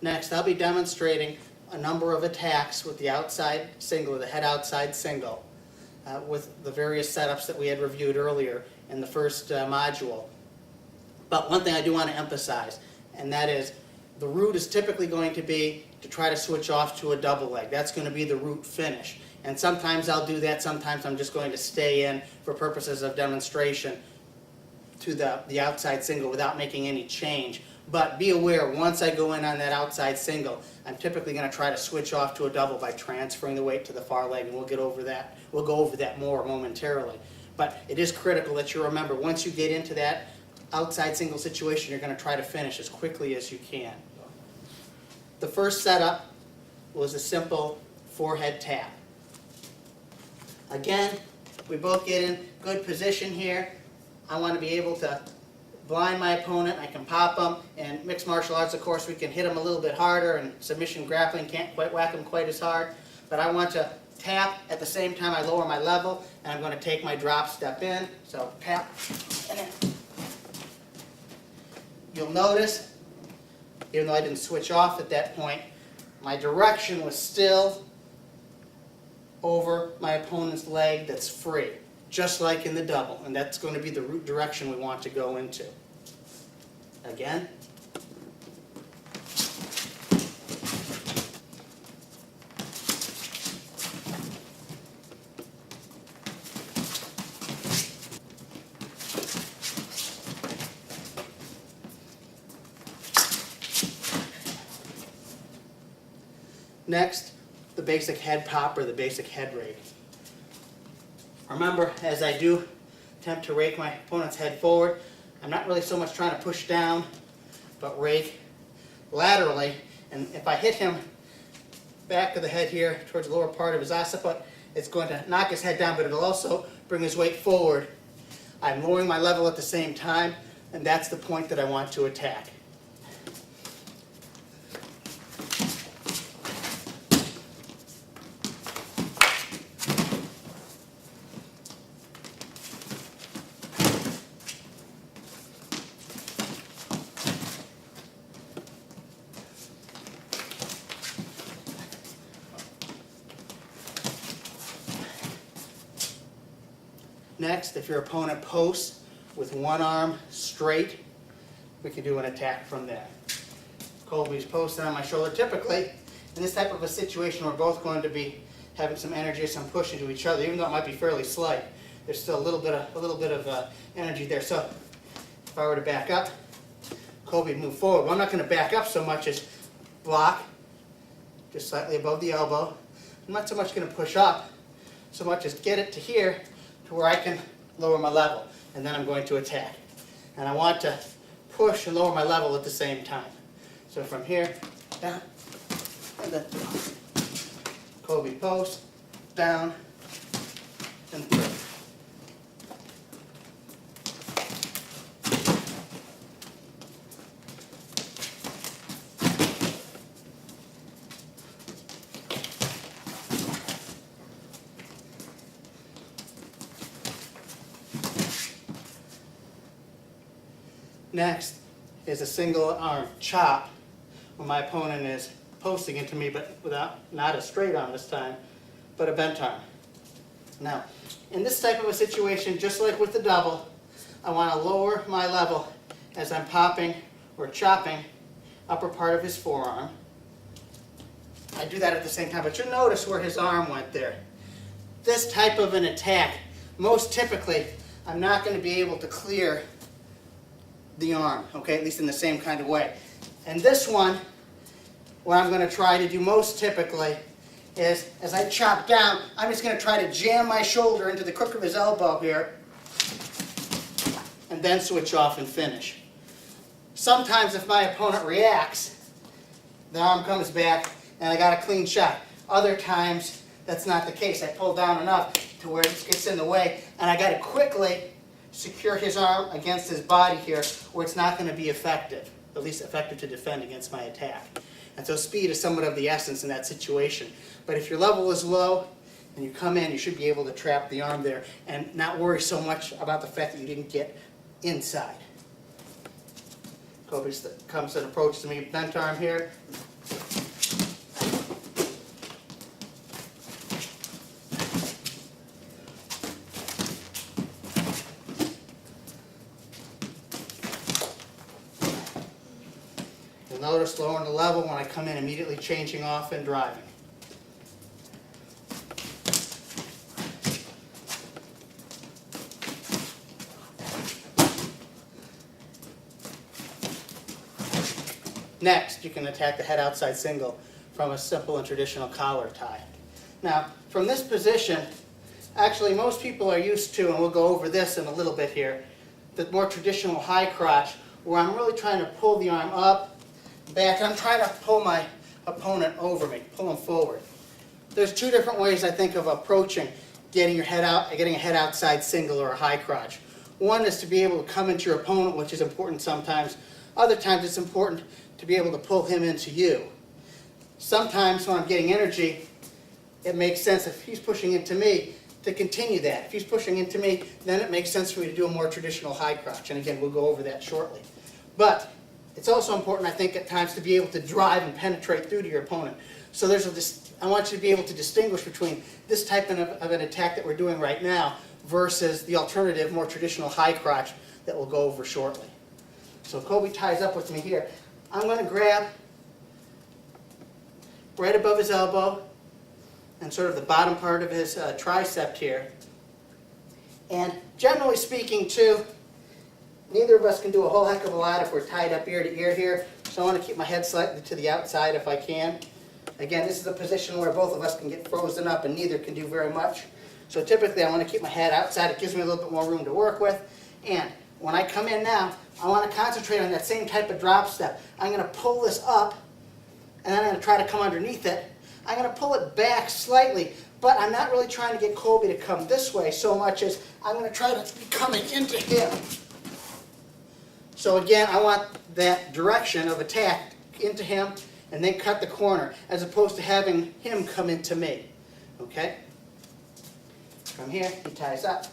Next, I'll be demonstrating a number of attacks with the outside single, the head outside single, with the various setups that we had reviewed earlier in the first module. But one thing I do want to emphasize, and that is the route is typically going to be to try to switch off to a double leg. That's going to be the route finish. And sometimes I'll do that, sometimes I'm just going to stay in for purposes of demonstration to the outside single without making any change. But be aware, once I go in on that outside single, I'm typically going to try to switch off to a double by transferring the weight to the far leg, and we'll get over that. We'll go over that more momentarily. But it is critical that you remember, once you get into that outside single situation, you're going to try to finish as quickly as you can. The first setup was a simple forehead tap. Again, we both get in good position here. I want to be able to blind my opponent. I can pop them. In mixed martial arts, of course, we can hit them a little bit harder, and submission grappling can't quite whack them quite as hard. But I want to tap at the same time I lower my level, and I'm going to take my drop step in. So tap, and then you'll notice, even though I didn't switch off at that point, my direction was still over my opponent's leg that's free, just like in the double, and that's going to be the root direction we want to go into. Again. Next, the basic head pop or the basic head rake. Remember, as I do attempt to rake my opponent's head forward, I'm not really so much trying to push down, but rake laterally. And if I hit him back of the head here towards the lower part of his occiput, it's going to knock his head down, but it'll also bring his weight forward. I'm lowering my level at the same time, and that's the point that I want to attack. Next, if your opponent posts with one arm straight, we can do an attack from there. Colby's posting on my shoulder. Typically, in this type of a situation, we're both going to be having some energy, some push into each other, even though it might be fairly slight. There's still a little bit of energy there. So, if I were to back up, Colby would move forward. Well, I'm not going to back up so much as block, just slightly above the elbow. I'm not so much going to push up, so much as get it to here, to where I can lower my level, and then I'm going to attack. And I want to push and lower my level at the same time. So from here, down, and then Colby post, down, and through. Next is a single arm chop when my opponent is posting into me, but not a straight arm this time, but a bent arm. Now, in this type of a situation, just like with the double, I want to lower my level as I'm popping or chopping upper part of his forearm. I do that at the same time, but you'll notice where his arm went there. This type of an attack, most typically, I'm not going to be able to clear the arm, okay, at least in the same kind of way. And this one, what I'm going to try to do most typically is, as I chop down, I'm just going to try to jam my shoulder into the crook of his elbow here, and then switch off and finish. Sometimes if my opponent reacts, the arm comes back and I got a clean shot. Other times, that's not the case. I pull down enough to where it gets in the way, and I got to quickly secure his arm against his body here where it's not going to be effective, at least effective to defend against my attack. And so speed is somewhat of the essence in that situation. But if your level is low and you come in, you should be able to trap the arm there and not worry so much about the fact that you didn't get inside. Kobe comes and approaches me, bent arm here. You'll notice lowering the level when I come in, immediately changing off and driving. Next, you can attack the head outside single from a simple and traditional collar tie. Now, from this position, actually most people are used to, and we'll go over this in a little bit here, the more traditional high crotch, where I'm really trying to pull the arm up, back, and I'm trying to pull my opponent over me, pull him forward. There's two different ways I think of approaching getting a head outside single or a high crotch. One is to be able to come into your opponent, which is important sometimes. Other times it's important to be able to pull him into you. Sometimes when I'm getting energy, it makes sense if he's pushing into me to continue that. If he's pushing into me, then it makes sense for me to do a more traditional high crotch. And again, we'll go over that shortly. But it's also important, I think, at times to be able to drive and penetrate through to your opponent. So I want you to be able to distinguish between this type of an attack that we're doing right now versus the alternative, more traditional high crotch that we'll go over shortly. So Kobe ties up with me here. I'm going to grab right above his elbow and sort of the bottom part of his tricep here. And generally speaking, too, neither of us can do a whole heck of a lot if we're tied up ear to ear here. So I want to keep my head slightly to the outside if I can. Again, this is a position where both of us can get frozen up and neither can do very much. So typically I want to keep my head outside. It gives me a little bit more room to work with. And when I come in now, I want to concentrate on that same type of drop step. I'm going to pull this up, and then I'm going to try to come underneath it. I'm going to pull it back slightly, but I'm not really trying to get Kobe to come this way so much as I'm going to try to be coming into him. So again, I want that direction of attack into him and then cut the corner, as opposed to having him come into me. Okay? From here, he ties up.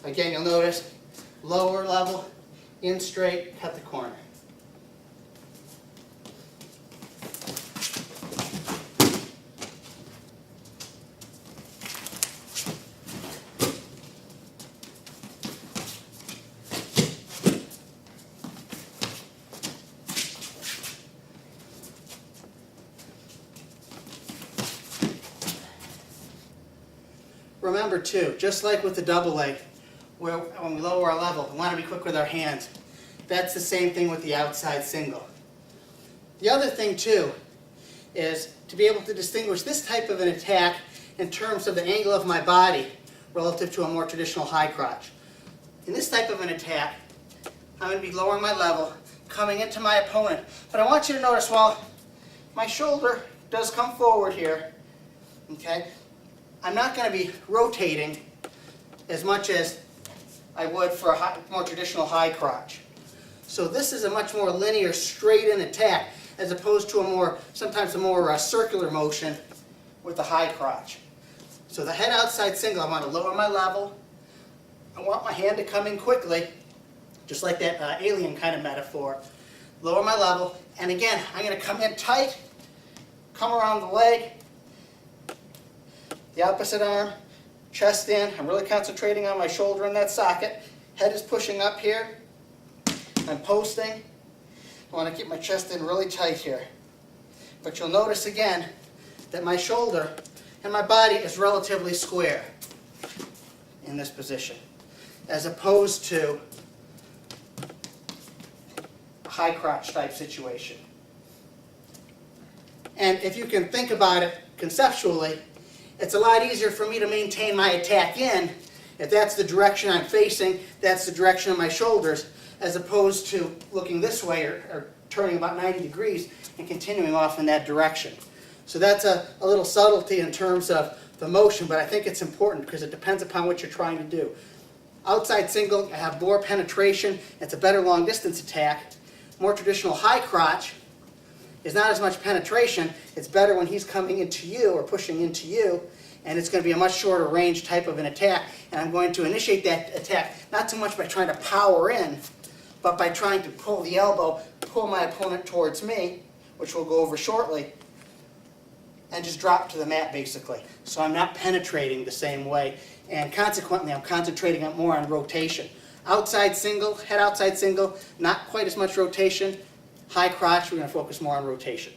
Again, you'll notice lower level, in straight, cut the corner. Remember too, just like with the double leg, where when we lower our level, we want to be quick with our hands. That's the same thing with the outside single. The other thing too is to be able to distinguish this type of an attack in terms of the angle of my body relative to a more traditional high crotch. In this type of an attack, I'm going to be lowering my level, coming into my opponent. But I want you to notice while my shoulder does come forward here, okay, I'm not going to be rotating as much as I would for a more traditional high crotch. So this is a much more linear, straight-in attack as opposed to sometimes a more circular motion with the high crotch. So the head outside single, I want to lower my level. I want my hand to come in quickly, just like that alien kind of metaphor. Lower my level, and again, I'm going to come in tight, come around the leg, the opposite arm, chest in. I'm really concentrating on my shoulder in that socket. Head is pushing up here. I'm posting. I want to keep my chest in really tight here. But you'll notice again that my shoulder and my body is relatively square in this position, as opposed to a high crotch type situation. And if you can think about it conceptually, it's a lot easier for me to maintain my attack in if that's the direction I'm facing, that's the direction of my shoulders, as opposed to looking this way or turning about 90 degrees and continuing off in that direction. So that's a little subtlety in terms of the motion, but I think it's important because it depends upon what you're trying to do. Outside single, I have more penetration. It's a better long distance attack. More traditional high crotch is not as much penetration. It's better when he's coming into you or pushing into you, and it's going to be a much shorter range type of an attack, and I'm going to initiate that attack not so much by trying to power in, but by trying to pull the elbow, pull my opponent towards me, which we'll go over shortly, and just drop to the mat basically. So I'm not penetrating the same way, and consequently I'm concentrating more on rotation. Outside single, head outside single, not quite as much rotation. High crotch, we're going to focus more on rotation.